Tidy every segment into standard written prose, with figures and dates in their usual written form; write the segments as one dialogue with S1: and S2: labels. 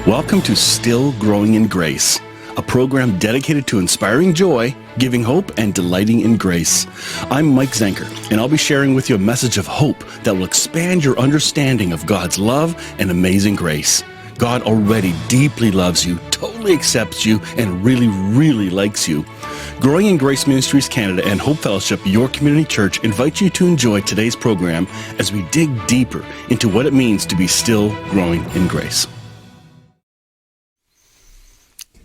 S1: Welcome to Still Growing in Grace, a program dedicated to inspiring joy, giving hope, and delighting in grace. I'm Mike Zenker, and I'll be sharing with you a message of hope that will expand your understanding of God's love and amazing grace. God already deeply loves you, totally accepts you, and really, really likes you. Growing in Grace Ministries Canada and Hope Fellowship, your community church, invite you to enjoy today's program as we dig deeper into what it means to be still growing in grace.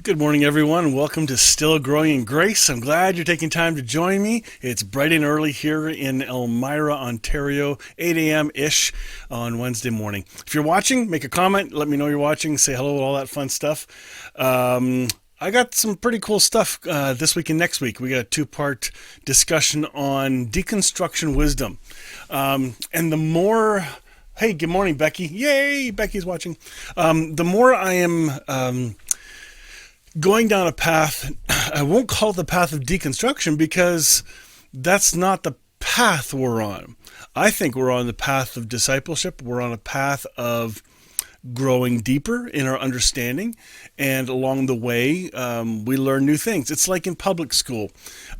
S1: Good morning, everyone. Welcome to Still Growing in Grace. I'm glad you're taking time to join me. It's bright and early here in Elmira, Ontario, 8 a.m.-ish on Wednesday morning. If you're watching, make a comment. Let me know you're watching. Say hello, all that fun stuff. I got some pretty cool stuff this week and next week. We got a two-part discussion on deconstruction wisdom. And the more... Hey, good morning, Becky. Yay, Becky's watching. The more I am... going down a path, I won't call it the path of deconstruction because that's not the path we're on. I think we're on the path of discipleship. We're on a path of growing deeper in our understanding, and along the way, we learn new things. It's like in public school.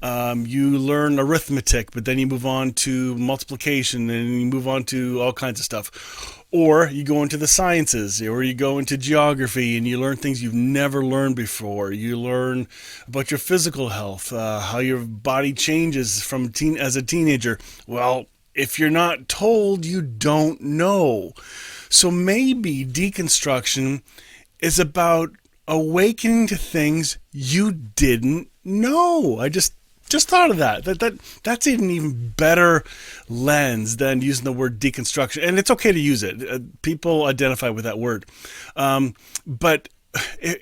S1: You learn arithmetic, but then you move on to multiplication, and you move on to all kinds of stuff. Or you go into the sciences, or you go into geography and you learn things you've never learned before. You learn about your physical health, how your body changes from as a teenager. Well, if you're not told, you don't know. So maybe deconstruction is about awakening to things you didn't know. I just thought of that. That's an even better lens than using the word deconstruction. And it's okay to use it. People identify with that word. But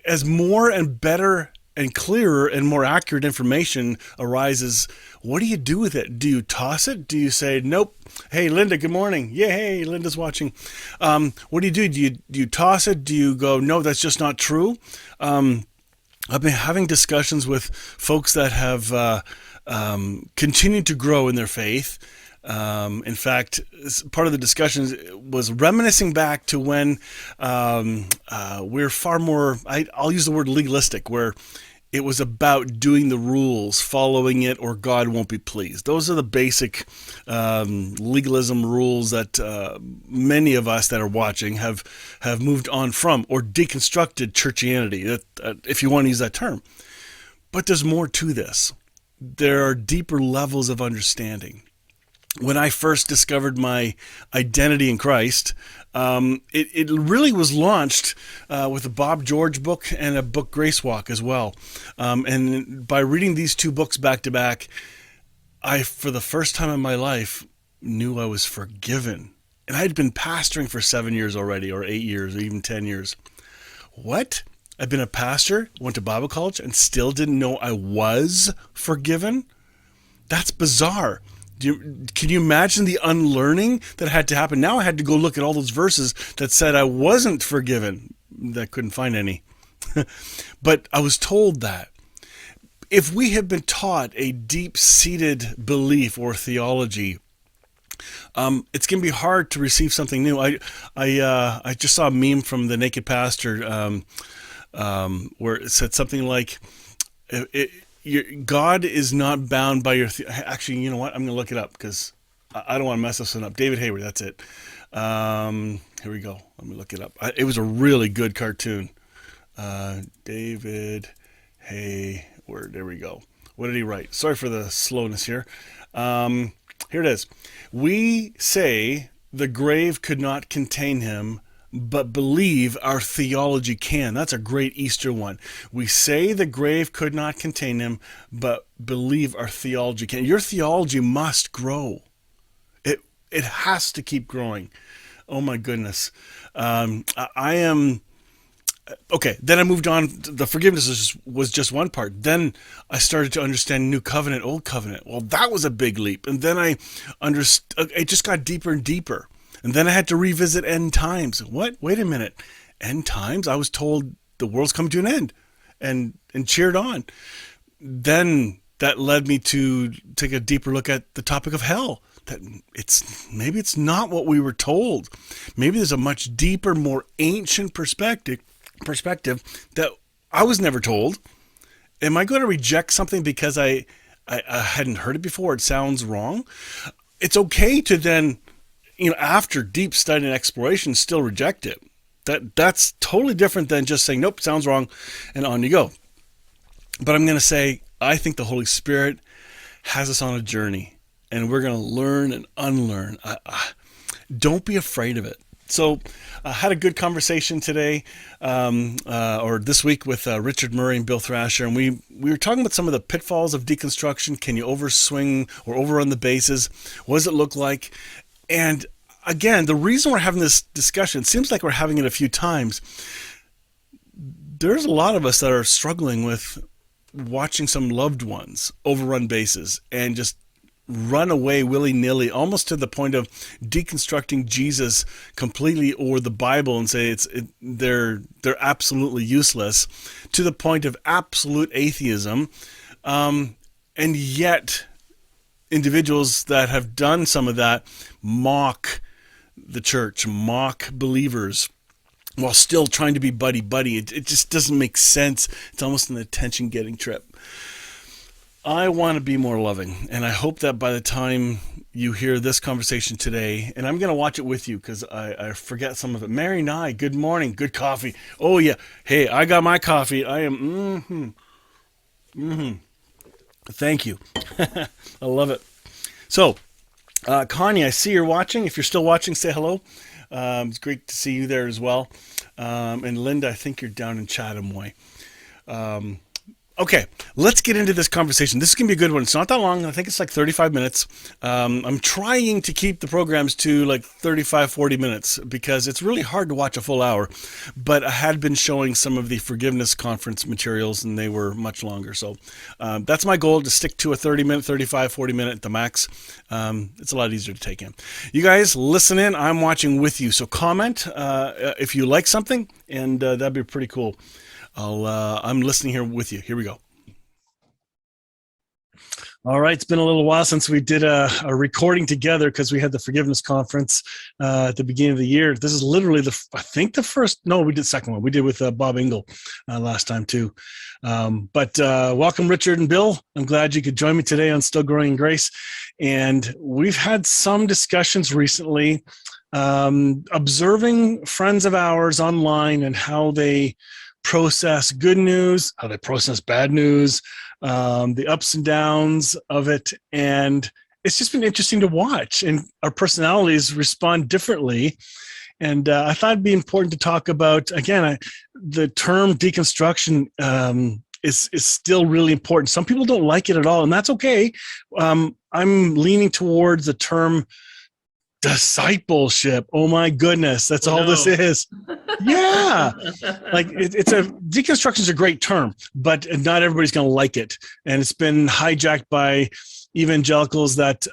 S1: as more and better and clearer and more accurate information arises, what do you do with it? Do you toss it? Do you say, nope? Hey, Linda, good morning. Yeah, hey, Linda's watching. What do? Do you toss it? Do you go, no, that's just not true? I've been having discussions with folks that have continued to grow in their faith. In fact, part of the discussions was reminiscing back to when we're far more, I'll use the word legalistic, where it was about doing the rules, following it, or God won't be pleased. Those are the basic legalism rules that many of us that are watching have moved on from, or deconstructed churchianity, if you want to use that term. But there's more to this. There are deeper levels of understanding. When I first discovered my identity in Christ, it really was launched with a Bob George book and a book Grace Walk as well. And by reading these two books back to back, I, for the first time in my life, knew I was forgiven. And I had been pastoring for 7 years already, or 8 years, or even 10 years. What? I've been a pastor, went to Bible college, and still didn't know I was forgiven? That's bizarre. Can you imagine the unlearning that had to happen? Now I had to go look at all those verses that said I wasn't forgiven. I couldn't find any. But I was told that. If we have been taught a deep-seated belief or theology, it's going to be hard to receive something new. I just saw a meme from the Naked Pastor where it said something like, God is not bound by your... Actually, you know what? I'm going to look it up because I don't want to mess this one up. David Hayward, that's it. Here we go. Let me look it up. It was a really good cartoon. David Hayward. There we go. What did he write? Sorry for the slowness here. Here it is. We say the grave could not contain him, but believe our theology can. That's a great Easter one. We say the grave could not contain him, but believe our theology can. Your theology must grow. It has to keep growing. Oh my goodness. I am... Okay, then I moved on. The forgiveness was just one part. Then I started to understand New Covenant, Old Covenant. Well, that was a big leap. And then I understood. It just got deeper and deeper. And then I had to revisit end times. What? Wait a minute. End times? I was told the world's coming to an end, and cheered on. Then that led me to take a deeper look at the topic of hell. That maybe it's not what we were told. Maybe there's a much deeper, more ancient perspective perspective that I was never told. Am I going to reject something because I hadn't heard it before? It sounds wrong. It's okay to then, after deep study and exploration, still reject it. That's totally different than just saying, nope, sounds wrong, and on you go. But I'm going to say, I think the Holy Spirit has us on a journey, and we're going to learn and unlearn. Don't be afraid of it. So I had a good conversation today, or this week, with Richard Murray and Bill Thrasher, and we were talking about some of the pitfalls of deconstruction. Can you overswing or overrun the bases? What does it look like? And again, the reason we're having this discussion, it seems like we're having it a few times. There's a lot of us that are struggling with watching some loved ones overrun bases and just run away willy-nilly, almost to the point of deconstructing Jesus completely, or the Bible, and say they're absolutely useless, to the point of absolute atheism. And yet individuals that have done some of that mock the church, mock believers, while still trying to be buddy-buddy. It just doesn't make sense. It's almost an attention-getting trip. I want to be more loving, and I hope that by the time you hear this conversation today, and I'm going to watch it with you because I forget some of it. Mary Nye, good morning, good coffee. Oh, yeah. Hey, I got my coffee. I am, Thank you. I love it. So, Connie, I see you're watching. If you're still watching, say hello. It's great to see you there as well. And Linda, I think you're down in Chatham Way. Okay, let's get into this conversation. This is going to be a good one. It's not that long. I think it's like 35 minutes. I'm trying to keep the programs to like 35, 40 minutes because it's really hard to watch a full hour. But I had been showing some of the forgiveness conference materials, and they were much longer. So that's my goal, to stick to a 30-minute, 35, 40-minute at the max. It's a lot easier to take in. You guys, listen in. I'm watching with you. So comment if you like something, and that'd be pretty cool. I'm listening here with you. Here we go. All right. It's been a little while since we did a recording together because we had the forgiveness conference at the beginning of the year. This is literally I think the first, no, we did the second one. We did with Bob Engel last time too. But welcome, Richard and Bill. I'm glad you could join me today on Still Growing in Grace. And we've had some discussions recently observing friends of ours online and how they process good news, how they process bad news, the ups and downs of it. And it's just been interesting to watch, and our personalities respond differently. And I thought it'd be important to talk about, again, the term deconstruction is still really important. Some people don't like it at all, and that's okay. I'm leaning towards the term discipleship. Oh my goodness, that's all this is. Yeah, like it's a deconstruction is a great term, but not everybody's going to like it, and it's been hijacked by evangelicals that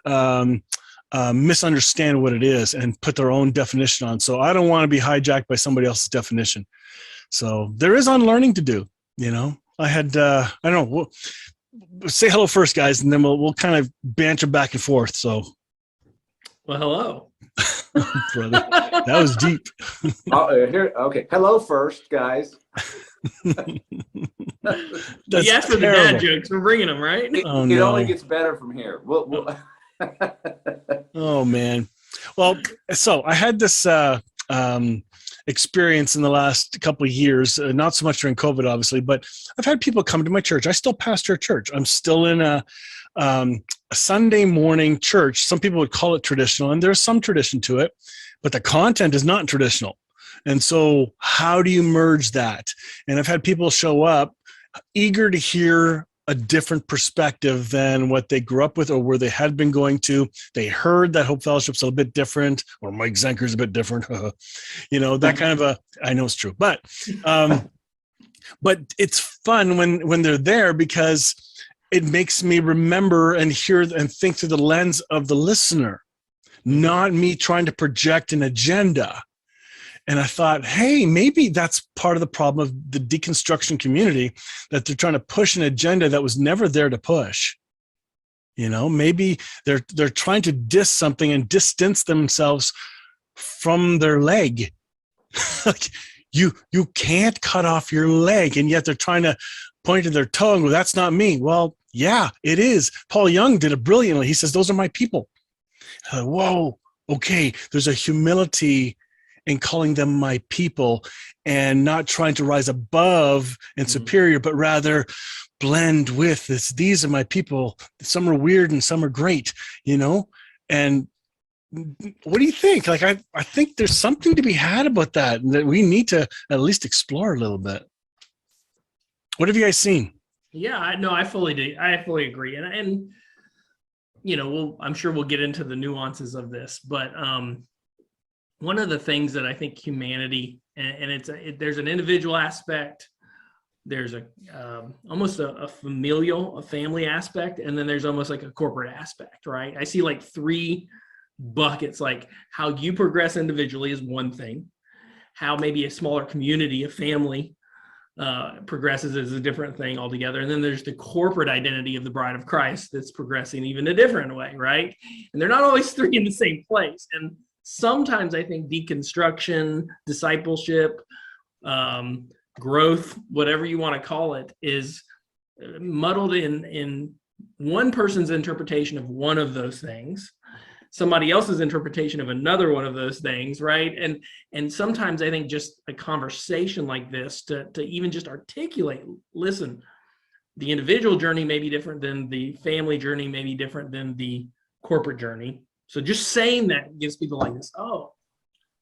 S1: misunderstand what it is and put their own definition on. So I don't want to be hijacked by somebody else's definition. So there is unlearning to do. I had I don't know. We'll say hello first, guys, and then we'll kind of banter back and forth. So.
S2: Well, hello.
S1: Brother, that was deep.
S3: Okay. Hello first, guys.
S2: You asked for the dad jokes. We're bringing them, right?
S3: It only gets better from here. We'll
S1: Oh, man. Well, so I had this experience in the last couple of years, not so much during COVID, obviously, but I've had people come to my church. I still pastor a church. I'm still in a Sunday morning church. Some people would call it traditional, and there's some tradition to it, but the content is not traditional. And so how do you merge that? And I've had people show up eager to hear a different perspective than what they grew up with or where they had been going to. They heard that Hope Fellowship's a bit different, or Mike Zenker's a bit different. That kind of I know it's true, but it's fun when they're there because it makes me remember and hear and think through the lens of the listener, not me trying to project an agenda. And I thought, hey, maybe that's part of the problem of the deconstruction community, that they're trying to push an agenda that was never there to push. Maybe they're trying to diss something and distance themselves from their leg. Like, you can't cut off your leg, and yet they're trying to point to their tongue. Well, that's not me. Well, yeah, it is. Paul Young did it brilliantly. He says, those are my people. Whoa, okay. There's a humility in calling them my people and not trying to rise above and superior, but rather blend with this. These are my people. Some are weird and some are great, and what do you think? Like, I think there's something to be had about that, and that we need to at least explore a little bit. What have you guys seen?
S2: Yeah, I fully do. I fully agree. And I'm sure we'll get into the nuances of this, but one of the things that I think humanity, and there's an individual aspect, there's almost a family aspect, and then there's almost like a corporate aspect, right? I see like three buckets. Like how you progress individually is one thing, how maybe a smaller community, a family progresses is a different thing altogether. And then there's the corporate identity of the bride of Christ that's progressing even a different way, right? And they're not always three in the same place. And sometimes I think deconstruction, discipleship, growth, whatever you want to call it, is muddled in one person's interpretation of one of those things, somebody else's interpretation of another one of those things, right? And sometimes I think just a conversation like this to even just articulate, listen, the individual journey may be different than the family journey, may be different than the corporate journey. So just saying that gives people like this, oh.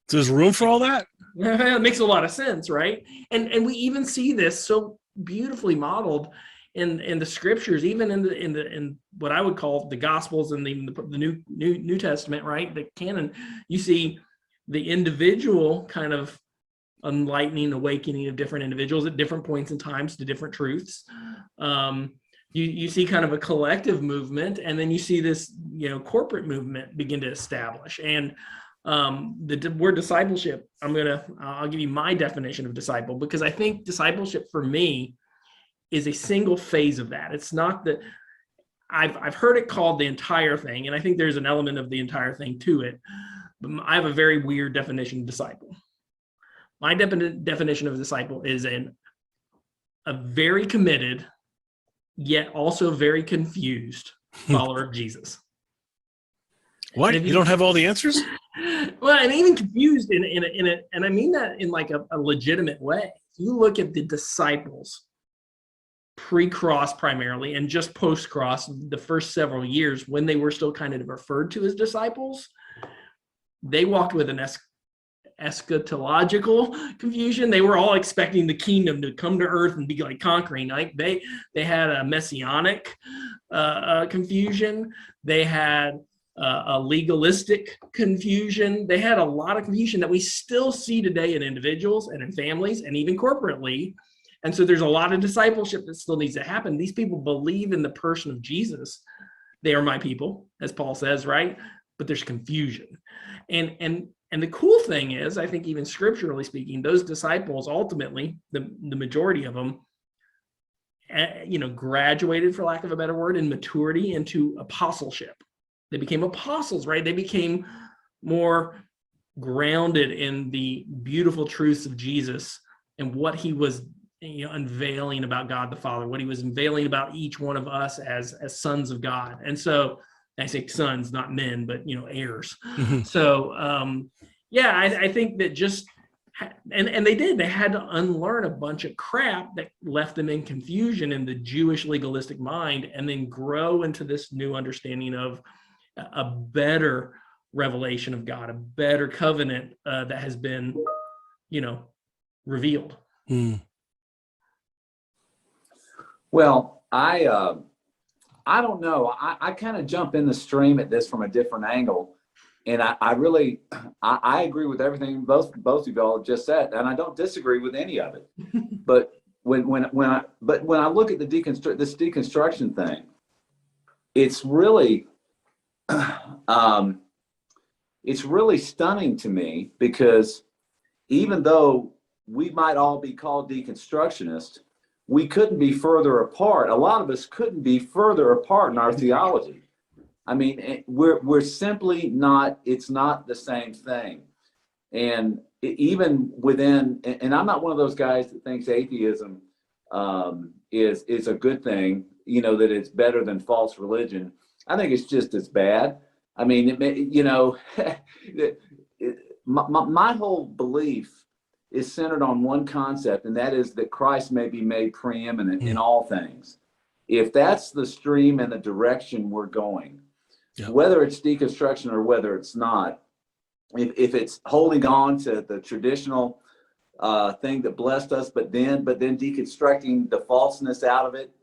S1: So there's room for all that?
S2: It makes a lot of sense, right? And we even see this so beautifully modeled in the scriptures, even in what I would call the Gospels and the New Testament, right? The canon. You see the individual kind of enlightening, awakening of different individuals at different points in times to different truths. You see kind of a collective movement, and then you see this corporate movement begin to establish. And the word discipleship, I'll give you my definition of disciple, because I think discipleship for me is a single phase of that. It's not that I've heard it called the entire thing, and I think there's an element of the entire thing to it, but I have a very weird definition of disciple. My definition of disciple is a very committed, yet also very confused follower of Jesus.
S1: What? You don't have all the answers?
S2: Well, and even confused and I mean that in like a legitimate way. If you look at the disciples pre-cross primarily and just post-cross, the first several years when they were still kind of referred to as disciples, they walked with an eschatological confusion. They were all expecting the kingdom to come to earth and be like conquering. Like they had a messianic confusion. They had a legalistic confusion. They had a lot of confusion that we still see today in individuals and in families and even corporately. And so there's a lot of discipleship that still needs to happen. These people believe in the person of Jesus. They are my people, as Paul says, right? But there's confusion. And the cool thing is, I think even scripturally speaking, those disciples ultimately, the majority of them, graduated, for lack of a better word, in maturity into apostleship. They became apostles, right? They became more grounded in the beautiful truths of Jesus and what he was unveiling about God the Father, what he was unveiling about each one of us as sons of God. And so I say sons, not men, but heirs. Mm-hmm. So I think that just and they had to unlearn a bunch of crap that left them in confusion in the Jewish legalistic mind, and then grow into this new understanding of a better revelation of God, a better covenant that has been revealed.
S3: Well, I don't know. I kind of jump in the stream at this from a different angle, and I really agree with everything both of y'all just said, and I don't disagree with any of it. But when I look at this deconstruction thing, it's really stunning to me, because even though we might all be called deconstructionists, we couldn't be further apart. A lot of us couldn't be further apart in our theology. I mean, we're simply not, it's not the same thing. And even within, and I'm not one of those guys that thinks atheism is a good thing, that it's better than false religion. I think it's just as bad. I mean, my whole belief is centered on one concept, and that is that Christ may be made preeminent in all things. If that's the stream and the direction we're going, whether it's deconstruction or whether it's not, if it's holding on to the traditional thing that blessed us, but then deconstructing the falseness out of it,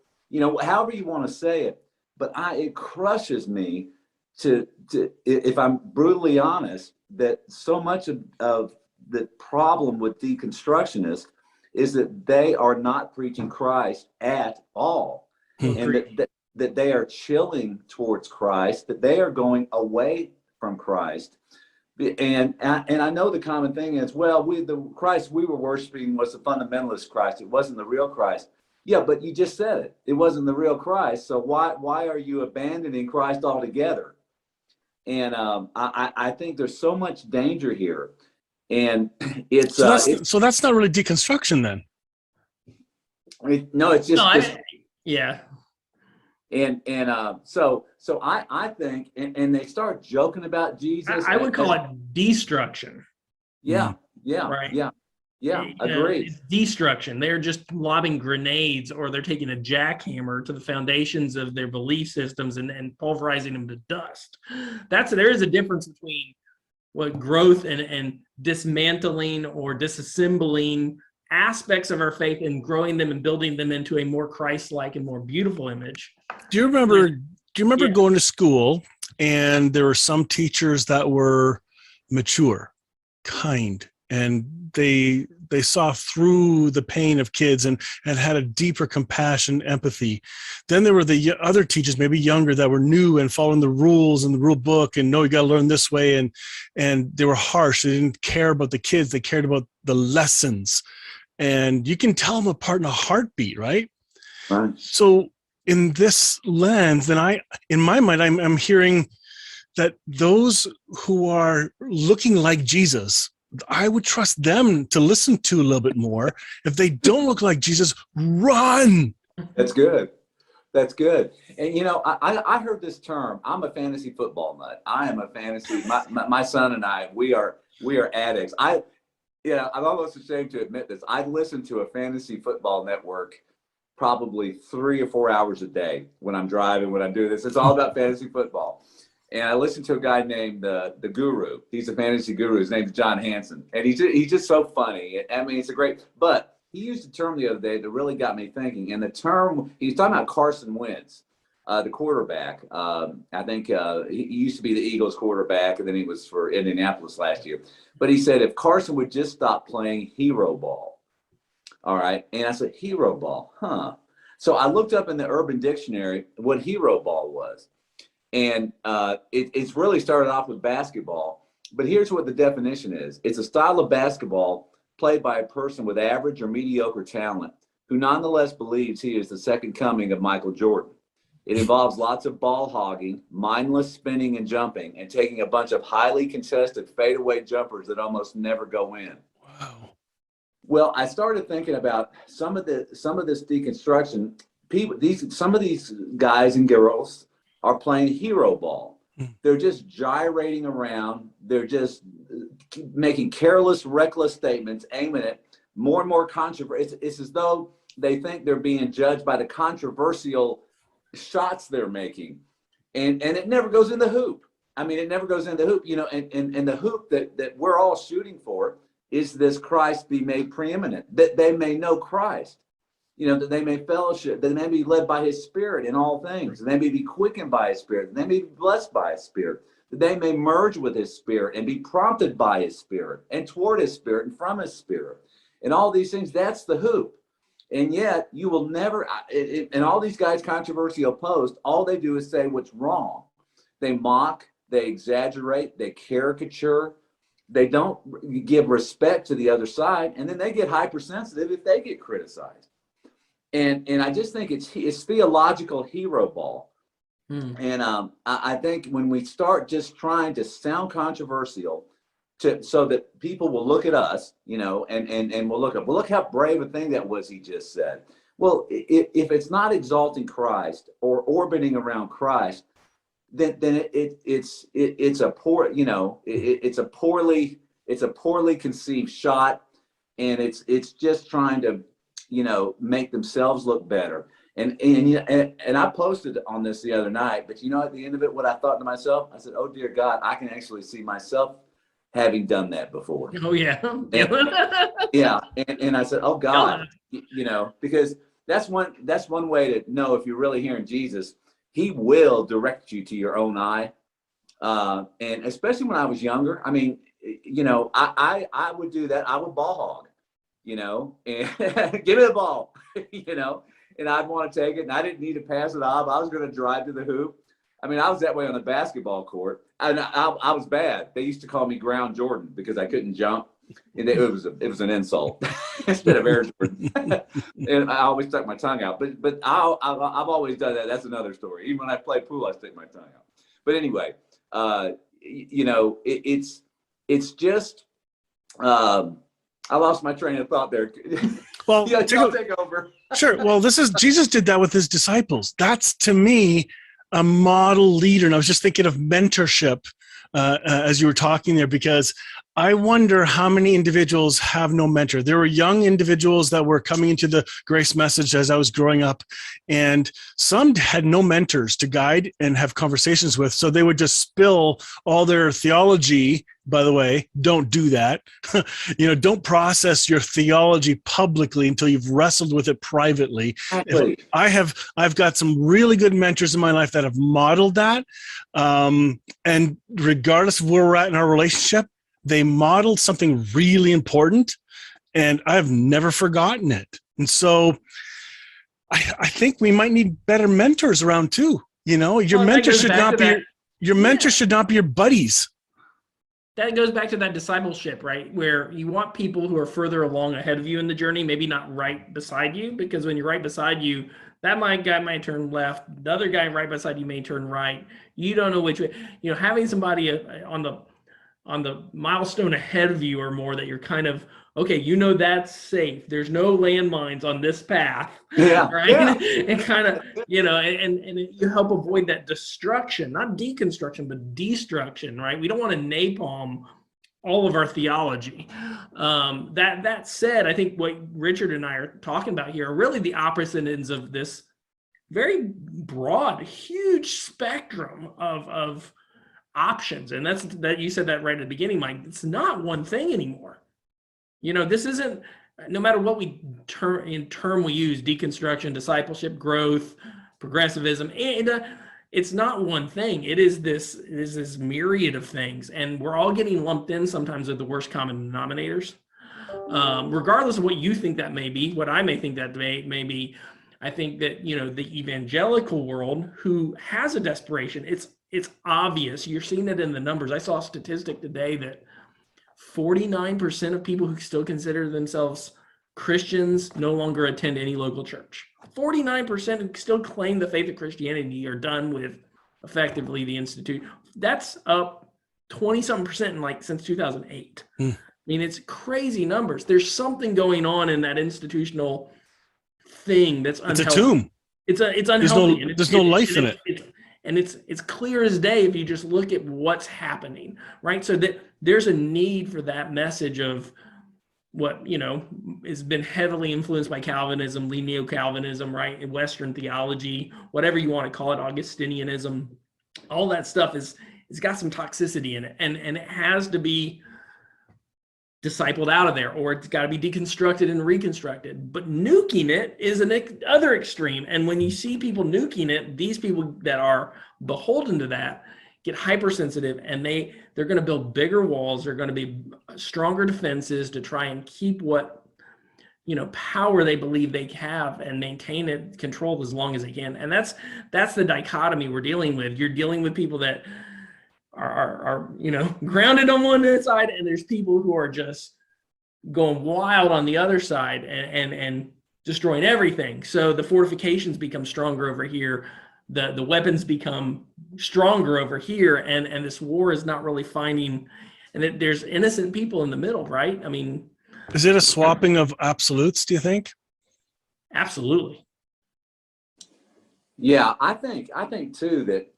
S3: however you want to say it, but it crushes me to if I'm brutally honest, that so much of the problem with deconstructionists is that they are not preaching Christ at all, and that they are chilling towards Christ, that they are going away from Christ. And I know the common thing is, well, the Christ we were worshiping was the fundamentalist Christ. It wasn't the real Christ. Yeah, but you just said it. It wasn't the real Christ. So why are you abandoning Christ altogether? And I think there's so much danger here. And it's
S1: so that's not really deconstruction then.
S3: No, it's just
S2: yeah.
S3: And so I think, and they start joking about Jesus.
S2: I would call it destruction.
S3: Yeah,
S2: right.
S3: Yeah, agreed.
S2: It's destruction. They're just lobbing grenades, or they're taking a jackhammer to the foundations of their belief systems and pulverizing them to dust. There is a difference between what growth and dismantling or disassembling aspects of our faith and growing them and building them into a more Christ-like and more beautiful image.
S1: Do you remember going to school and there were some teachers that were mature, kind, and they saw through the pain of kids and had a deeper compassion, empathy? Then there were the other teachers, maybe younger, that were new and following the rules and the rule book, and no, you got to learn this way, and they were harsh. They didn't care about the kids. They cared about the lessons. And you can tell them apart in a heartbeat, right?
S3: Right.
S1: So in this lens, then in my mind, I'm hearing that those who are looking like Jesus, I would trust them to listen to a little bit more. If they don't look like Jesus, run.
S3: That's good. That's good. And I heard this term. I'm a fantasy football nut. I am a fantasy. My son and I, we are addicts. I'm almost ashamed to admit this. I listen to a fantasy football network probably 3 or 4 hours a day when I'm driving, when I'm doing this. It's all about fantasy football. And I listened to a guy named the Guru. He's a fantasy guru. His name's John Hansen. And he's just so funny. I mean, it's a great, but he used a term the other day that really got me thinking. And the term, he's talking about Carson Wentz, the quarterback. I think he used to be the Eagles quarterback, and then he was for Indianapolis last year. But he said, if Carson would just stop playing hero ball. All right. And I said, hero ball, huh? So I looked up in the Urban Dictionary what hero ball was. And it's really started off with basketball. But here's what the definition is. It's a style of basketball played by a person with average or mediocre talent who nonetheless believes he is the second coming of Michael Jordan. It involves lots of ball hogging, mindless spinning and jumping, and taking a bunch of highly contested fadeaway jumpers that almost never go in.
S1: Wow.
S3: Well, I started thinking about some of this deconstruction. Some of these guys and girls are playing hero ball. They're just gyrating around. They're just making careless, reckless statements, aiming at more and more controversy. It's as though they think they're being judged by the controversial shots they're making. And it never goes in the hoop. I mean, it never goes in the hoop, and the hoop that we're all shooting for is this Christ be made preeminent, that they may know Christ. That they may fellowship, that they may be led by his Spirit in all things, that they may be quickened by his Spirit, that they may be blessed by his Spirit, that they may merge with his Spirit and be prompted by his Spirit and toward his Spirit and from his Spirit. And all these things, that's the hoop. And yet you will never, and all these guys controversial post, all they do is say what's wrong. They mock, they exaggerate, they caricature, they don't give respect to the other side, and then they get hypersensitive if they get criticized. And I just think it's theological hero ball. And I think when we start just trying to sound controversial, so that people will look at us, and we'll look up. Well, look how brave a thing that was he just said. Well, if it's not exalting Christ or orbiting around Christ, then it's a poor, it's a poorly conceived shot, and it's just trying to, make themselves look better. And I posted on this the other night, but at the end of it, what I thought to myself, I said, oh dear God, I can actually see myself having done that before.
S2: Oh yeah.
S3: Yeah. And I said, oh God, because that's one way to know if you're really hearing Jesus. He will direct you to your own eye. And especially when I was younger, I mean, I would do that. I would ball hog, and give me the ball, and I'd want to take it, and I didn't need to pass it off. I was going to drive to the hoop. I mean, I was that way on the basketball court. And I was bad. They used to call me Ground Jordan because I couldn't jump. And it was an insult instead of Air Jordan. And I always stuck my tongue out. But I've always done that. That's another story. Even when I play pool, I stick my tongue out. But anyway, it's just I lost my train of thought there.
S1: Well,
S3: take over.
S1: Sure. Well, Jesus did that with his disciples. That's, to me, a model leader. And I was just thinking of mentorship as you were talking there, because I wonder how many individuals have no mentor. There were young individuals that were coming into the grace message as I was growing up, and some had no mentors to guide and have conversations with. So they would just spill all their theology. By the way, don't do that. Don't process your theology publicly until you've wrestled with it privately.
S3: Exactly.
S1: I've got some really good mentors in my life that have modeled that. And regardless of where we're at in our relationship, they modeled something really important, and I've never forgotten it. And so I think we might need better mentors around too. Your mentor should not be your mentor should not be your buddies.
S2: That goes back to that discipleship, right? Where you want people who are further along ahead of you in the journey, maybe not right beside you, because when you're right beside you, that guy might turn left. The other guy right beside you may turn right. You don't know which way. Having somebody on the milestone ahead of you or more that you're kind of, okay, that's safe. There's no landmines on this path.
S3: Yeah.
S2: Right. Yeah. And kind of, and you help avoid that destruction, not deconstruction, but destruction, right? We don't want to napalm all of our theology. That said, I think what Richard and I are talking about here are really the opposite ends of this very broad, huge spectrum of options. And that's that you said that right at the beginning, Mike. It's not one thing anymore. This isn't, no matter what term we use, deconstruction, discipleship, growth, progressivism, and it's not one thing. It is this myriad of things, and we're all getting lumped in sometimes with the worst common denominators. Regardless of what you think that may be, what I may think that may be, I think that the evangelical world who has a desperation, it's obvious. You're seeing it in the numbers. I saw a statistic today that 49% of people who still consider themselves Christians no longer attend any local church. 49% who still claim the faith of Christianity are done with effectively the institute. That's up 20-something% since 2008. I mean, it's crazy numbers. There's something going on in that institutional thing that's unhealthy.
S1: It's a tomb.
S2: It's unhealthy.
S1: There's no life in it.
S2: And it's clear as day if you just look at what's happening, right? So that there's a need for that message of what, has been heavily influenced by Calvinism, neo-Calvinism, right? And Western theology, whatever you want to call it, Augustinianism, all that stuff it's got some toxicity in it. And it has to be discipled out of there, or it's got to be deconstructed and reconstructed. But nuking it is other extreme. And when you see people nuking it, these people that are beholden to that get hypersensitive, and they're going to build bigger walls. They're going to be stronger defenses to try and keep what power they believe they have and maintain it controlled as long as they can. And that's the dichotomy we're dealing with. You're dealing with people that are grounded on one side, and there's people who are just going wild on the other side and destroying everything. So the fortifications become stronger over here, the weapons become stronger over here, and this war is not really finding And there's innocent people in the middle, right? I mean,
S1: Is it a swapping of absolutes, do you think?
S2: absolutely.
S3: Yeah, I think too that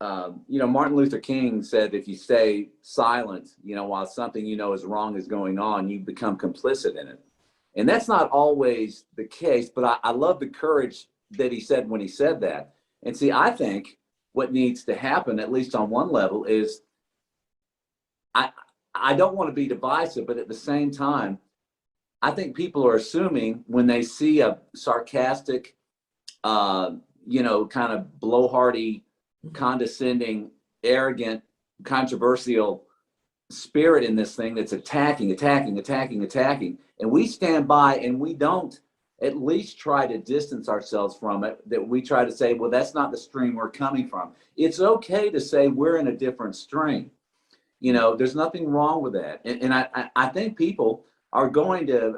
S3: Martin Luther King said if you stay silent, while something is wrong is going on, you become complicit in it. And that's not always the case, but I love the courage that he said when he said that. And see, I think what needs to happen, at least on one level, is I don't want to be divisive, but at the same time, I think people are assuming when they see a sarcastic, kind of blowhardy, condescending, arrogant, controversial spirit in this thing that's attacking, and we stand by and we don't at least try to distance ourselves from it, that we try to say, well, that's not the stream we're coming from. It's okay to say we're in a different stream. There's nothing wrong with that. And I think people are going to,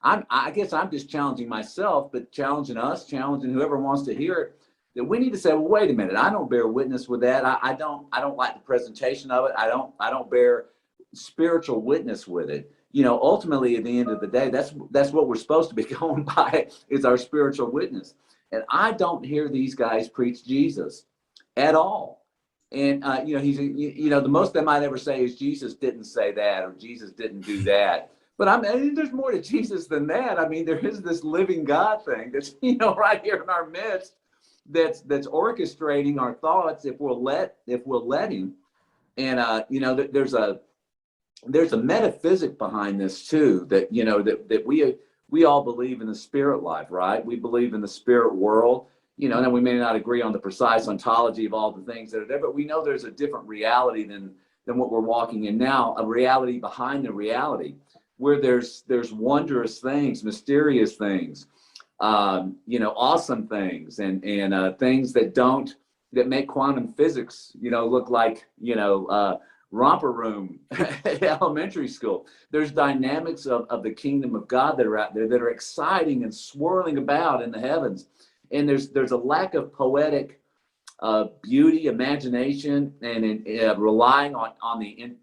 S3: I guess I'm just challenging myself, but challenging us, challenging whoever wants to hear it, that we need to say, well, wait a minute, I don't bear witness with that. I don't like the presentation of it. I don't bear spiritual witness with it. Ultimately at the end of the day, that's what we're supposed to be going by, is our spiritual witness. And I don't hear these guys preach Jesus at all. And he's the most they might ever say is Jesus didn't say that, or Jesus didn't do that. But there's more to Jesus than that. There is this living God thing that's right here in our midst, that's orchestrating our thoughts if we'll let him. And there's a metaphysic behind this too, that that we all believe in the spirit life, right? We believe in the spirit world. And we may not agree on the precise ontology of all the things that are there, but we know there's a different reality than what we're walking in now, a reality behind the reality, where there's wondrous things, mysterious things, awesome things, and things that make quantum physics, look like, romper room at elementary school. There's dynamics of the kingdom of God that are out there that are exciting and swirling about in the heavens. And there's a lack of poetic beauty, imagination, and relying on the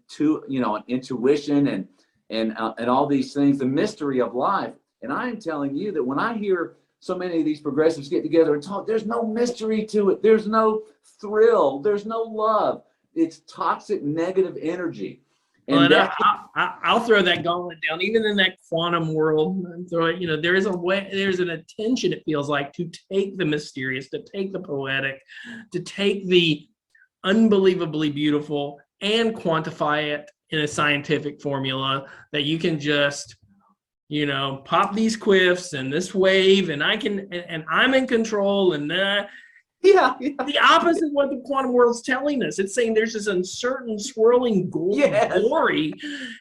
S3: on intuition and all these things, the mystery of life. And I am telling you that when I hear so many of these progressives get together and talk, there's no mystery to it. There's no thrill. There's no love. It's toxic, negative energy.
S2: And I'll throw that gauntlet down, even in that quantum world. Throw it. There's an attention, it feels like, to take the mysterious, to take the poetic, to take the unbelievably beautiful and quantify it in a scientific formula that you can just, pop these quiffs and this wave, and I'm in control, and
S3: Yeah.
S2: the opposite of what the quantum world's telling us. It's saying there's this uncertain, swirling glory,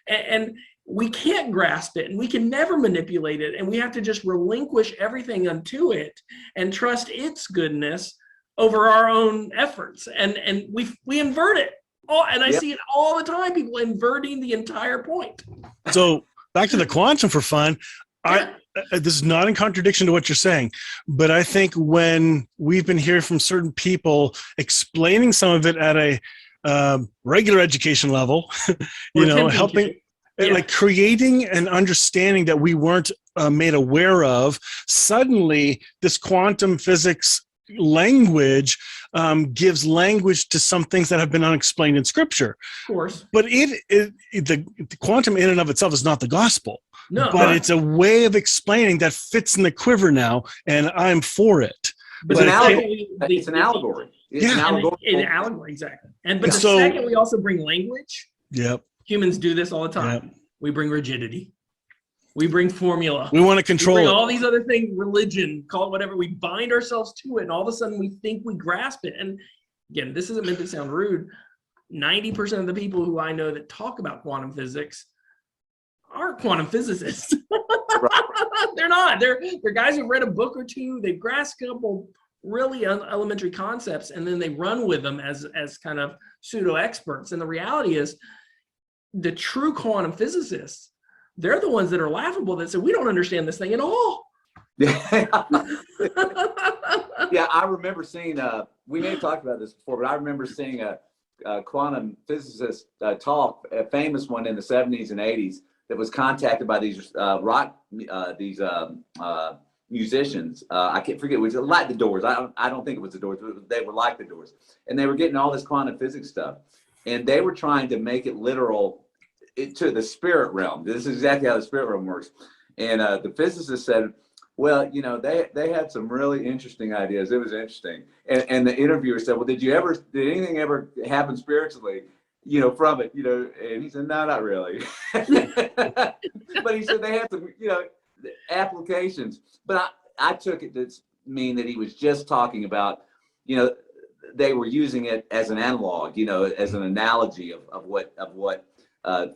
S2: and we can't grasp it, and we can never manipulate it, and we have to just relinquish everything unto it and trust its goodness over our own efforts. And we invert it. I see it all the time, people inverting the entire point.
S1: So back to the quantum for fun. This is not in contradiction to what you're saying, but I think when we've been hearing from certain people explaining some of it at a regular education level, helping, like creating an understanding that we weren't made aware of, suddenly this quantum physics language gives language to some things that have been unexplained in Scripture.
S2: Of course.
S1: But the quantum in and of itself is not the gospel.
S2: No,
S1: but it's a way of explaining that fits in the quiver now, and I'm for it.
S3: It's an allegory. It's an allegory. It's an allegory.
S2: An allegory, exactly. But the second we also bring language, humans do this all the time. We bring rigidity. We bring formula.
S1: We want to control it.
S2: All these other things, religion, call it whatever. We bind ourselves to it, and all of a sudden we think we grasp it. And again, this isn't meant to sound rude. 90% of the people who I know that talk about quantum physics aren't quantum physicists. They're not. They're guys who've read a book or two. They've grasped a couple really elementary concepts, and then they run with them as kind of pseudo experts. And the reality is, the true quantum physicists, they're the ones that are laughable, that say, we don't understand this thing at all.
S3: Yeah, I remember seeing, we may have talked about this before, but I remember seeing quantum physicist talk, a famous one in the 70s and 80s, that was contacted by these musicians. I can't forget, it was like the Doors. I don't think it was the Doors, but they were like the Doors. And they were getting all this quantum physics stuff. And they were trying to make it literal to the spirit realm. This is exactly how the spirit realm works. And the physicist said, well, you know, they had some really interesting ideas. It was interesting. And the interviewer said, well, did anything ever happen spiritually, you know, from it, you know? And he said, no, not really. But he said they had some, you know, applications. But I took it to mean that he was just talking about, you know, they were using it as an analog, you know, as an analogy of what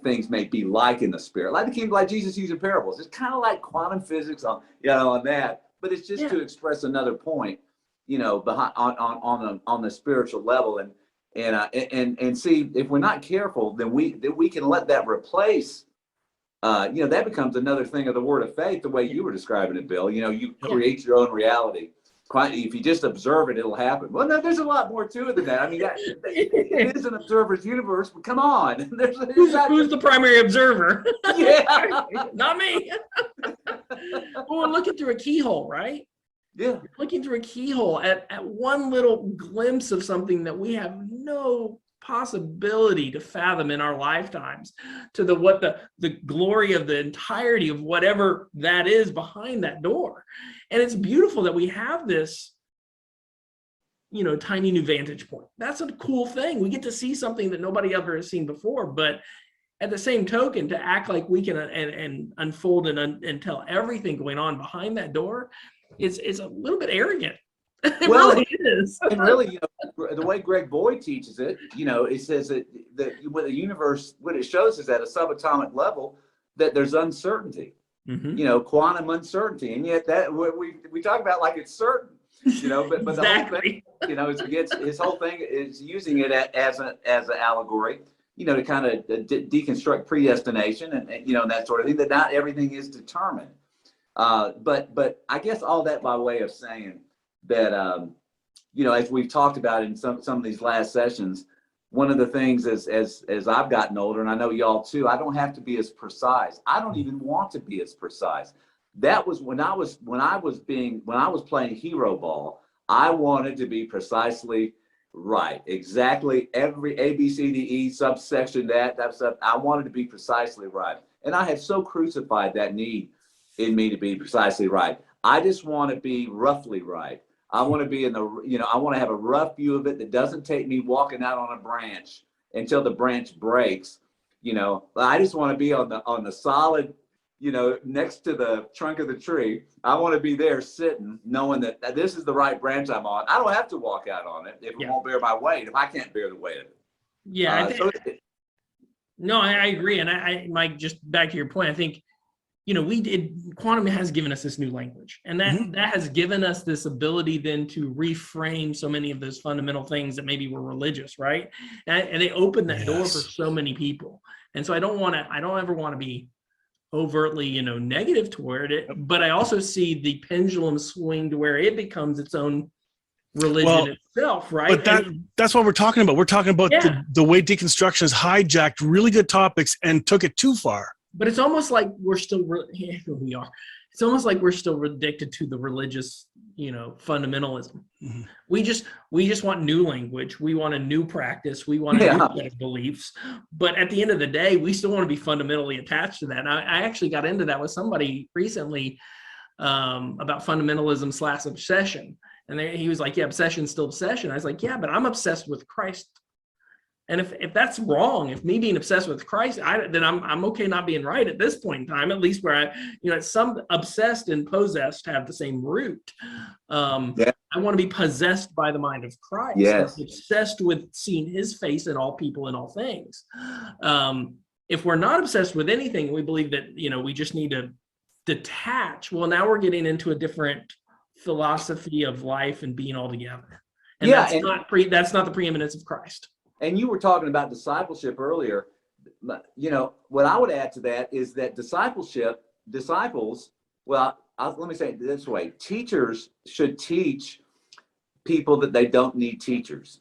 S3: things may be like in the spirit, like Jesus using parables. It's kind of like quantum physics on that, but it's just to express another point, you know, behind on the spiritual level, and see, if we're not careful, then we can let that replace. You know, that becomes another thing of the word of faith, the way you were describing it, Bill. You know, you create your own reality. If you just observe it, it'll happen. Well, no, there's a lot more to it than that. I mean, it is an observer's universe, but come on.
S2: Who's the primary observer?
S3: Yeah.
S2: Not me. Well, we're looking through a keyhole, right?
S3: Yeah.
S2: We're looking through a keyhole at one little glimpse of something that we have no possibility to fathom in our lifetimes, to the glory of the entirety of whatever that is behind that door. And it's beautiful that we have this, you know, tiny new vantage point. That's a cool thing. We get to see something that nobody ever has seen before. But at the same token, to act like we can and unfold and tell everything going on behind that door is a little bit arrogant. It really is.
S3: And really, you know, the way Greg Boyd teaches it, you know, it says that what the universe, what it shows is at a subatomic level that there's uncertainty. You know, quantum uncertainty, and yet that we talk about like it's certain, you know, but
S2: Exactly.
S3: The whole thing, you know, his whole thing is using it as an allegory, you know, to kind of deconstruct predestination and you know, that sort of thing, that not everything is determined. But I guess all that by way of saying that, you know, as we've talked about in some of these last sessions, one of the things as I've gotten older, and I know y'all too, I don't have to be as precise. I don't even want to be as precise. That was when I was playing hero ball, I wanted to be precisely right. Exactly every A, B, C, D, E, subsection, that stuff. I wanted to be precisely right. And I had so crucified that need in me to be precisely right. I just want to be roughly right. I want to be I want to have a rough view of it that doesn't take me walking out on a branch until the branch breaks. You know, I just want to be on the solid, you know, next to the trunk of the tree. I want to be there sitting, knowing that this is the right branch I'm on. I don't have to walk out on it if it won't bear my weight, if I can't bear the weight of it.
S2: Yeah. I agree. And Mike, just back to your point, I think, you know, quantum has given us this new language, and that has given us this ability then to reframe so many of those fundamental things that maybe were religious, right? And they open that door for so many people. And so I don't ever want to be overtly, you know, negative toward it, but I also see the pendulum swing to where it becomes its own religion itself, right?
S1: But that's what we're talking about. We're talking about the way deconstruction has hijacked really good topics and took it too far.
S2: But it's almost like we're still we are. It's almost like we're still addicted to the religious, you know, fundamentalism. Mm-hmm. We just want new language. We want a new practice. We want a new set of beliefs. But at the end of the day, we still want to be fundamentally attached to that. And I actually got into that with somebody recently about fundamentalism / obsession. And he was like, yeah, obsession's still obsession. I was like, yeah, but I'm obsessed with Christ. And if that's wrong, if me being obsessed with Christ, then I'm okay not being right at this point in time, at least where some obsessed and possessed have the same root. I want to be possessed by the mind of Christ.
S3: Yes.
S2: Obsessed with seeing his face in all people and all things. If we're not obsessed with anything, we believe that, you know, we just need to detach. Well, now we're getting into a different philosophy of life and being all together. And that's not the preeminence of Christ.
S3: And you were talking about discipleship earlier. You know, what I would add to that is that disciples, well, let me say it this way. Teachers should teach people that they don't need teachers.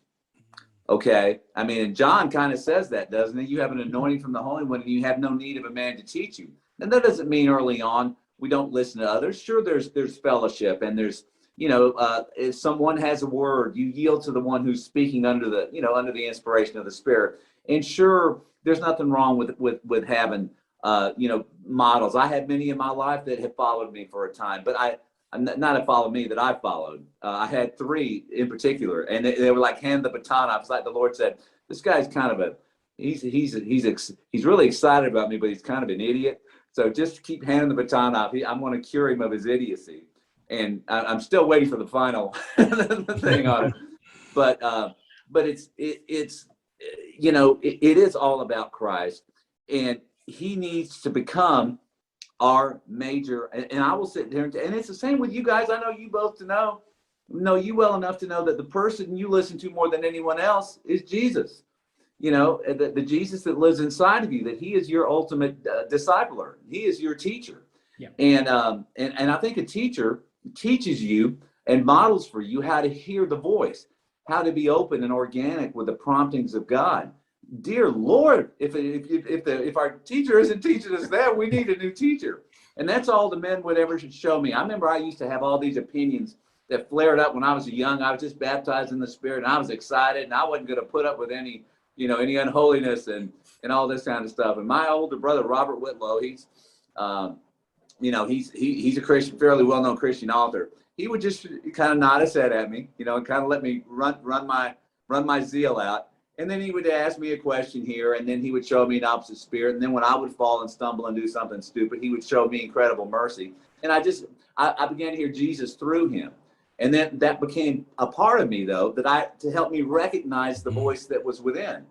S3: Okay. I mean, and John kind of says that, doesn't it? You have an anointing from the Holy One and you have no need of a man to teach you. And that doesn't mean early on we don't listen to others. Sure, there's fellowship, and there's, if someone has a word, you yield to the one who's speaking under the inspiration of the Spirit. And sure, there's nothing wrong with having models. I had many in my life that have followed me for a time, but not have followed me, that I followed. I had 3 in particular, and they were like hand the baton off. It's like the Lord said, "This guy's kind of he's really excited about me, but he's kind of an idiot. So just keep handing the baton off. I'm going to cure him of his idiocy." And I'm still waiting for the final thing on it. But it is all about Christ, and he needs to become our major. And I will sit there, and it's the same with you guys. I know you both know you well enough to know that the person you listen to more than anyone else is Jesus. The Jesus that lives inside of you, that he is your ultimate discipler. He is your teacher.
S2: Yeah.
S3: And I think a teacher teaches you and models for you how to hear the voice, how to be open and organic with the promptings of God. Dear Lord, if our teacher isn't teaching us that, we need a new teacher. And that's all the men would ever show me. I remember I used to have all these opinions that flared up when I was young. I was just baptized in the Spirit, and I was excited, and I wasn't going to put up with any unholiness and all this kind of stuff. And my older brother, Robert Whitlow, he's a Christian, fairly well-known Christian author. He would just kind of nod his head at me, and kind of let me run my zeal out. And then he would ask me a question here, and then he would show me an opposite spirit. And then when I would fall and stumble and do something stupid, he would show me incredible mercy. And I began to hear Jesus through him. And then that became a part of me, though, to help me recognize the voice that was within.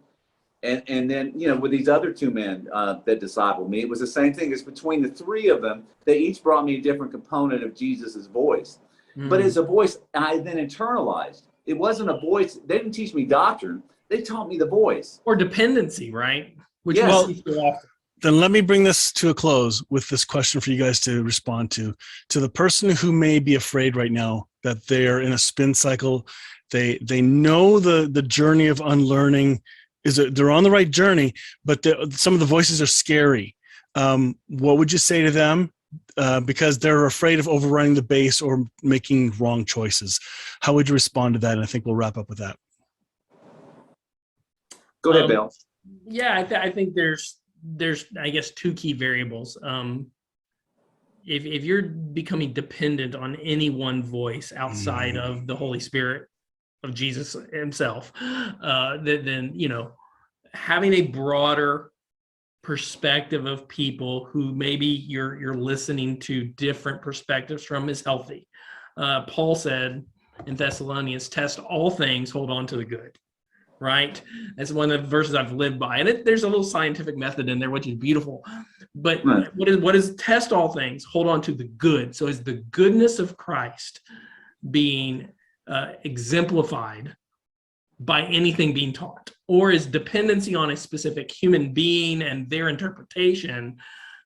S3: And then, with these other 2 men that discipled me, it was the same thing. It's between the 3 of them. They each brought me a different component of Jesus's voice. But it's a voice I then internalized. It wasn't a voice. They didn't teach me doctrine. They taught me the voice.
S2: Or dependency, right? Which
S3: Yes.
S2: we see so often.
S1: Then let me bring this to a close with this question for you guys to respond to. To the person who may be afraid right now that they're in a spin cycle, they know the journey of unlearning they're on the right journey, but some of the voices are scary. What would you say to them? Because they're afraid of overrunning the base or making wrong choices. How would you respond to that? And I think we'll wrap up with that.
S3: Go ahead, Bill.
S2: Yeah, I think there's I guess 2 key variables. If you're becoming dependent on any one voice outside of the Holy Spirit of Jesus himself, then having a broader perspective of people who maybe you're listening to different perspectives from is healthy. Paul said in Thessalonians, "Test all things, hold on to the good." Right? That's one of the verses I've lived by. And there's a little scientific method in there, which is beautiful. But
S3: right.
S2: What is test all things, hold on to the good. So is the goodness of Christ being exemplified by anything being taught? Or is dependency on a specific human being and their interpretation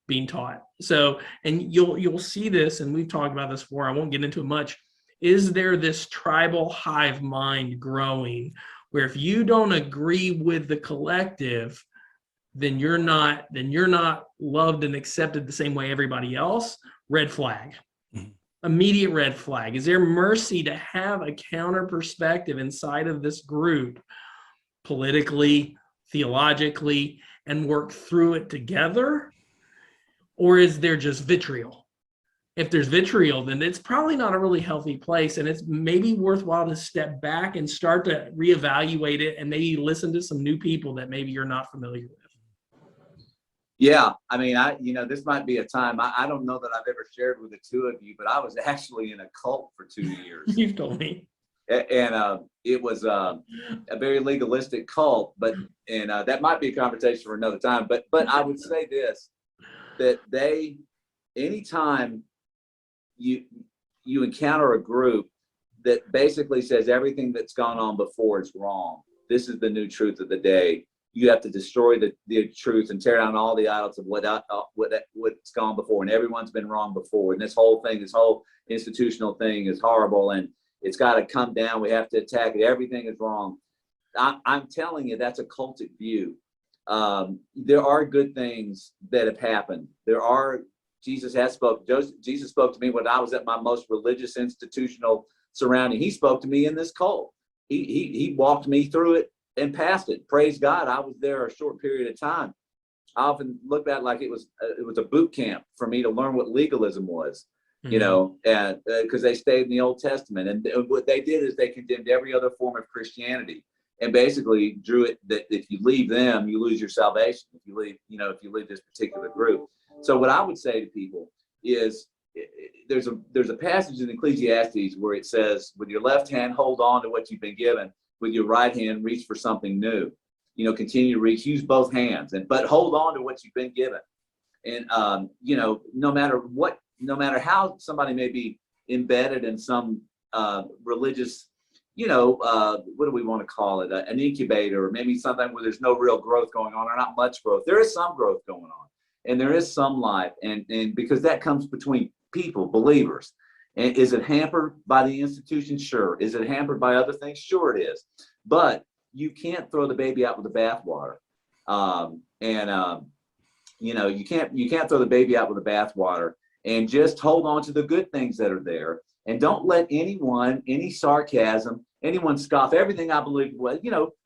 S2: being taught? So, and you'll see this, and we've talked about this before, I won't get into it much. Is there this tribal hive mind growing where if you don't agree with the collective, then you're not loved and accepted the same way everybody else? Red flag. Immediate red flag. Is there mercy to have a counter perspective inside of this group, politically, theologically, and work through it together? Or is there just vitriol? If there's vitriol, then it's probably not a really healthy place, and it's maybe worthwhile to step back and start to reevaluate it and maybe listen to some new people that maybe you're not familiar with.
S3: Yeah, I mean, this might be a time. I don't know that I've ever shared with the 2 of you, but I was actually in a cult for 2 years.
S2: You've told me.
S3: And it was a very legalistic cult, and that might be a conversation for another time. But I would say this, that anytime you encounter a group that basically says everything that's gone on before is wrong, this is the new truth of the day, you have to destroy the truth and tear down all the idols of what's gone before, and everyone's been wrong before, and this whole institutional thing is horrible, and it's got to come down, we have to attack it, everything is wrong. I'm telling you, that's a cultic view. There are good things that have happened. Jesus spoke to me when I was at my most religious institutional surrounding. He spoke to me in this cult. He walked me through it and past it. Praise God, I was there a short period of time. I often look at it like it was a boot camp for me to learn what legalism was, and because they stayed in the Old Testament, and what they did is they condemned every other form of Christianity, and basically drew it that if you leave them, you lose your salvation. If you leave this particular group. So what I would say to people is, there's a passage in Ecclesiastes where it says, with your left hand, hold on to what you've been given. With your right hand, reach for something new. Continue to reach, use both hands, but hold on to what you've been given. And, no matter how somebody may be embedded in some religious, what do we want to call it? An incubator, or maybe something where there's no real growth going on, or not much growth. There is some growth going on, and there is some life. And because that comes between people, believers. And is it hampered by the institution? Sure. Is it hampered by other things? Sure it is. But you can't throw the baby out with the bathwater. You can't throw the baby out with the bathwater, and just hold on to the good things that are there. And don't let any sarcasm, anyone scoff everything I believe. Well,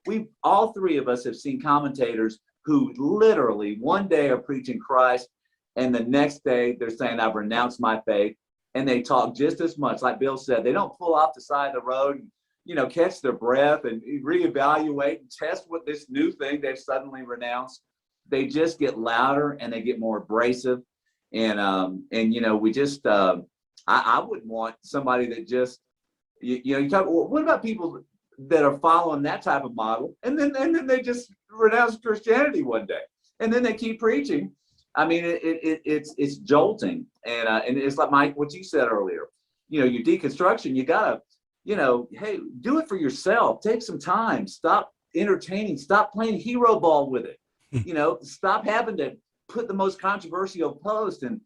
S3: we all three of us have seen commentators who literally one day are preaching Christ, and the next day they're saying, I've renounced my faith. And they talk just as much, like Bill said. They don't pull off the side of the road and, catch their breath and reevaluate and test what this new thing they've suddenly renounced. They just get louder and they get more abrasive. And we just, I wouldn't want somebody that just, you talk, well, what about people that are following that type of model? And then they just renounce Christianity one day, and then they keep preaching. I mean, it's jolting. And it's like, Mike, what you said earlier, your deconstruction, you gotta, hey, do it for yourself. Take some time. Stop entertaining. Stop playing hero ball with it. Stop having to put the most controversial post, and,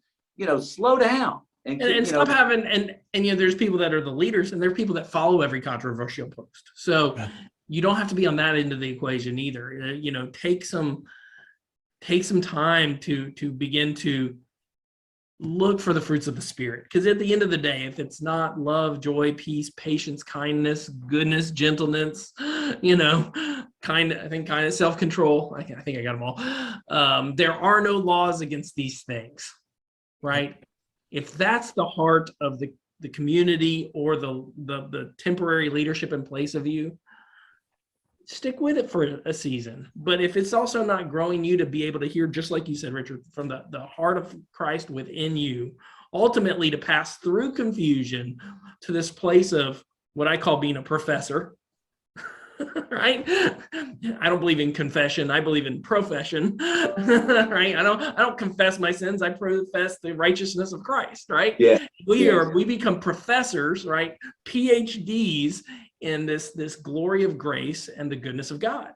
S3: slow down.
S2: And stop having, and there's people that are the leaders, and there are people that follow every controversial post. So you don't have to be on that end of the equation either. Take some time to begin to look for the fruits of the Spirit. Because at the end of the day, if it's not love, joy, peace, patience, kindness, goodness, gentleness, kindness, self-control, I think I got them all. There are no laws against these things, right? If that's the heart of the community or the temporary leadership in place of you, stick with it for a season. But if it's also not growing you to be able to hear, just like you said, Richard, from the heart of Christ within you, ultimately to pass through confusion to this place of what I call being a professor, right? I don't believe in confession. I believe in profession, right? I don't confess my sins. I profess the righteousness of Christ, right?
S3: Yeah.
S2: We become professors, right? PhDs in this glory of grace and the goodness of God.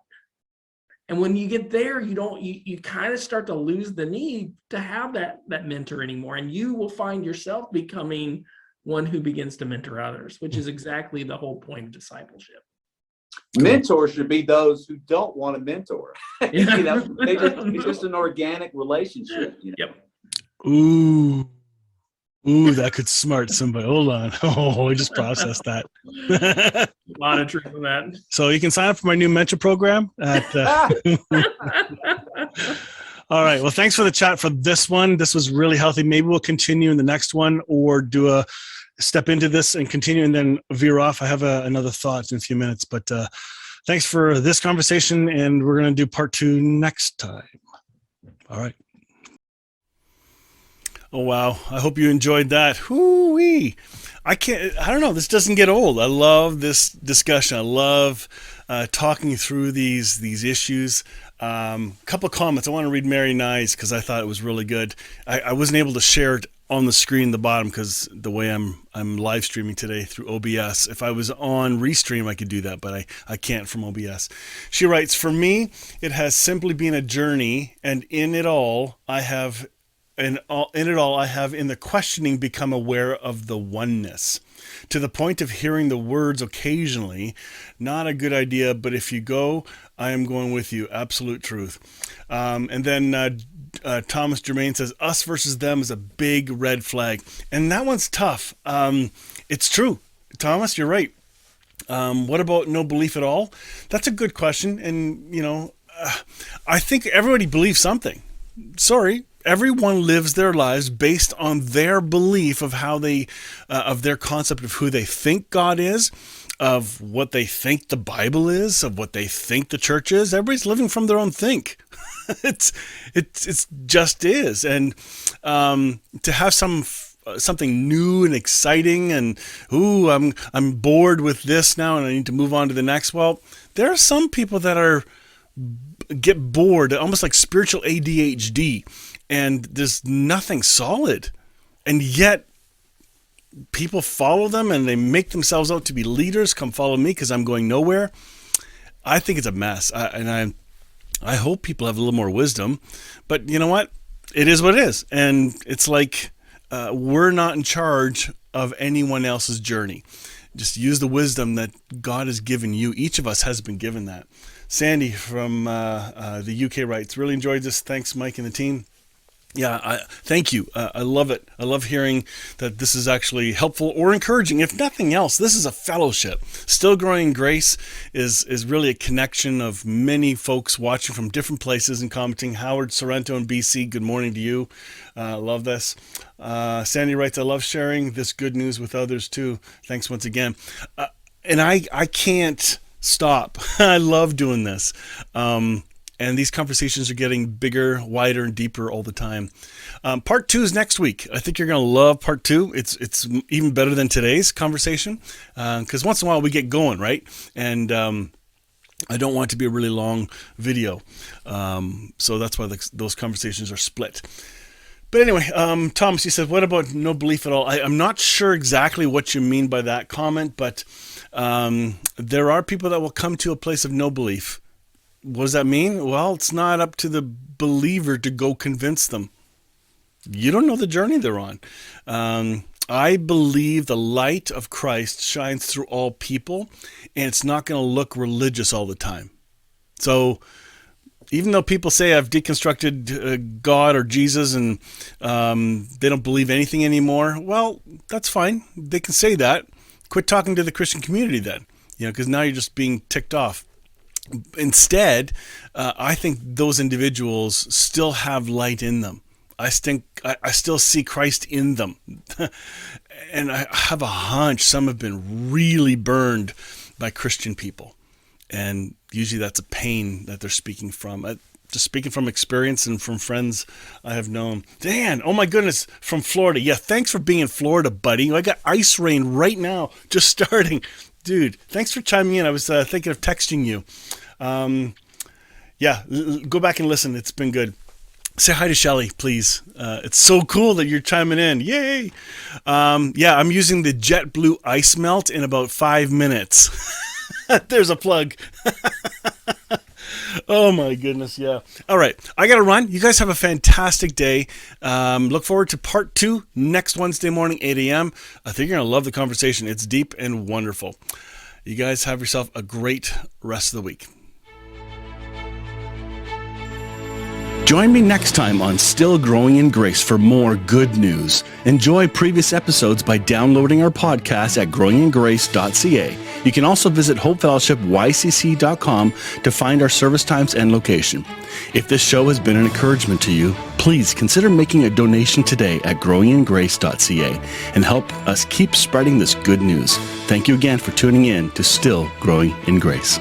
S2: And when you get there, you kind of start to lose the need to have that mentor anymore. And you will find yourself becoming one who begins to mentor others, which is exactly the whole point of discipleship.
S3: Mentors should be those who don't want to mentor. It's just an organic relationship.
S2: Yep.
S1: Ooh, that could smart somebody. Hold on. Oh, I just processed that.
S2: A lot of truth in that.
S1: So you can sign up for my new mentor program at All right. Well, thanks for the chat for this one. This was really healthy. Maybe we'll continue in the next one, or do a step into this and continue and then veer off. I have another thought in a few minutes, but thanks for this conversation, and we're going to do part 2 next time. All right. Oh, wow. I hope you enjoyed that. Hoo-wee. I don't know. This doesn't get old. I love this discussion. I love talking through these issues. Couple of comments. I want to read Mary Nye's because I thought it was really good. I wasn't able to share it on the screen at the bottom because the way I'm live streaming today through OBS. If I was on Restream, I could do that, but I can't from OBS. She writes, "For me, it has simply been a journey, and in it all, I have in it all, I have in the questioning become aware of the oneness, to the point of hearing the words occasionally. Not a good idea, but if you go, I am going with you. Absolute truth. And then Thomas Germain says, us versus them is a big red flag. And that one's tough. It's true. Thomas, you're right. What about no belief at all? That's a good question. And, I think everybody believes something. Sorry. Everyone lives their lives based on their belief of how they, of their concept of who they think God is, of what they think the Bible is, of what they think the church is. Everybody's living from their own think. It's just is. And to have something new and exciting, and I'm bored with this now, and I need to move on to the next. Well, there are some people that get bored, almost like spiritual ADHD. And there's nothing solid. And yet people follow them and they make themselves out to be leaders. Come follow me because I'm going nowhere. I think it's a mess. I hope people have a little more wisdom. But you know what? It is what it is. And it's like we're not in charge of anyone else's journey. Just use the wisdom that God has given you. Each of us has been given that. Sandy from the UK writes, really enjoyed this. Thanks, Mike and the team. Yeah, thank you. I love it. I love hearing that this is actually helpful or encouraging. If nothing else, this is a fellowship. Still Growing in Grace is really a connection of many folks watching from different places and commenting. Howard Sorrento in BC, good morning to you. Love this. Sandy writes, I love sharing this good news with others too. Thanks once again. And I can't stop. I love doing this. And these conversations are getting bigger, wider, and deeper all the time. Part 2 is next week. I think you're going to love part 2. It's even better than today's conversation because once in a while we get going, right? And I don't want it to be a really long video. So that's why those conversations are split. But anyway, Thomas, you said, what about no belief at all? I'm not sure exactly what you mean by that comment, but there are people that will come to a place of no belief. What does that mean? Well, it's not up to the believer to go convince them. You don't know the journey they're on. I believe the light of Christ shines through all people, and it's not going to look religious all the time. So even though people say I've deconstructed God or Jesus and they don't believe anything anymore, well, that's fine. They can say that. Quit talking to the Christian community then, because now you're just being ticked off. Instead, I think those individuals still have light in them. I still see Christ in them. And I have a hunch some have been really burned by Christian people. And usually that's a pain that they're speaking from. Just speaking from experience and from friends I have known. Dan, oh my goodness, from Florida. Yeah, thanks for being in Florida, buddy. I got ice rain right now, just starting. Dude, thanks for chiming in. I was thinking of texting you. Go back and listen. It's been good. Say hi to Shelly, please. It's so cool that you're chiming in. Yay! I'm using the JetBlue ice melt in about 5 minutes. There's a plug. Oh my goodness, yeah. All right, I got to run. You guys have a fantastic day. Look forward to part 2 next Wednesday morning, 8 a.m. I think you're going to love the conversation. It's deep and wonderful. You guys have yourself a great rest of the week. Join me next time on Still Growing in Grace for more good news. Enjoy previous episodes by downloading our podcast at growingingrace.ca. You can also visit hopefellowshipycc.com to find our service times and location. If this show has been an encouragement to you, please consider making a donation today at growingingrace.ca and help us keep spreading this good news. Thank you again for tuning in to Still Growing in Grace.